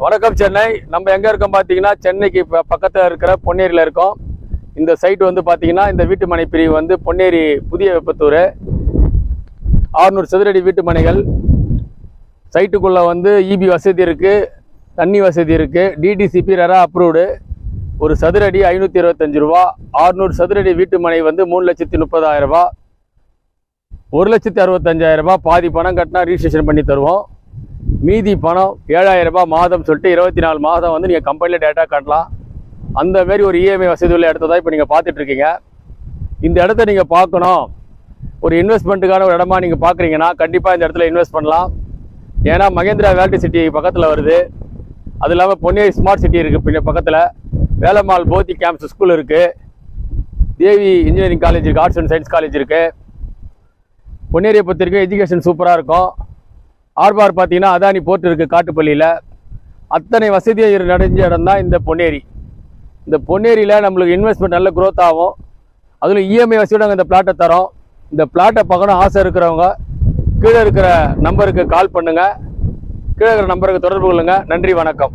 வணக்கம் சென்னை. நம்ம எங்கே இருக்கோம் பார்த்தீங்கன்னா, சென்னைக்கு பக்கத்தில் இருக்கிற பொன்னேரியில் இருக்கோம். இந்த சைட் வந்து பார்த்தீங்கன்னா, இந்த வீட்டு மனை பிரிவு வந்து பொன்னேரி புதிய வெப்பத்தூர் 600 சதுரடி வீட்டு மனைகள். சைட்டுக்குள்ளே வந்து இபி வசதி இருக்குது, தண்ணி வசதி இருக்குது, டிடிசிபி ரெரா அப்ரூவ்டு. ஒரு சதுரடி 525 ரூபா. 600 சதுரடி வீட்டு மனை வந்து 3,30,000 ரூபா. 1,65,000 ரூபா பாதி பணம் கட்டினா ரிஜிஸ்ட்ரேஷன் பண்ணி தருவோம். மீதி பணம் 7,000 ரூபாய் மாதம் சொல்லிட்டு 24 மாதம் வந்து நீங்கள் கம்பெனியில் டேட்டா காட்டலாம். அந்த மாதிரி ஒரு இஎம்ஐ வசதி உள்ள இடத்த தான் இப்போ நீங்கள் பார்த்துட்ருக்கீங்க. இந்த இடத்த நீங்கள் பார்க்கணும், ஒரு இன்வெஸ்ட்மெண்ட்டுக்கான ஒரு இடமா நீங்கள் பார்க்குறீங்கன்னா கண்டிப்பாக இந்த இடத்துல இன்வெஸ்ட் பண்ணலாம். ஏன்னா மகேந்திரா வேல்டி சிட்டி பக்கத்தில் வருது. அது இல்லாமல் பொன்னேரி ஸ்மார்ட் சிட்டி இருக்குது பின்ன பக்கத்தில். வேலம்மாள் போத்தி கேம்ப்ஸ் ஸ்கூல் இருக்குது. தேவி இன்ஜினியரிங் காலேஜ் இருக்குது, ஆர்ட்ஸ் அண்ட் சயின்ஸ் காலேஜ் இருக்குது. பொன்னேரியை பொறுத்த வரைக்கும் எஜுகேஷன் சூப்பராக இருக்கும். ஆர்பார் பார்த்தீங்கன்னா அதானி போர்ட் இருக்குது காட்டுப்பள்ளியில். அத்தனை வசதியாக நடஞ்ச இடம் தான் இந்த பொன்னேரி. இந்த பொன்னேரியில் நம்மளுக்கு இன்வெஸ்ட்மெண்ட் நல்ல க்ரோத் ஆகும். அதில் இஎம்ஐ வசதியோடு நாங்கள் இந்த பிளாட்டை தரோம். இந்த பிளாட்டை பார்க்கணும் ஆசை இருக்கிறவங்க கீழே இருக்கிற நம்பருக்கு கால் பண்ணுங்கள், கீழே இருக்கிற நம்பருக்கு தொடர்பு கொள்ளுங்கள். நன்றி, வணக்கம்.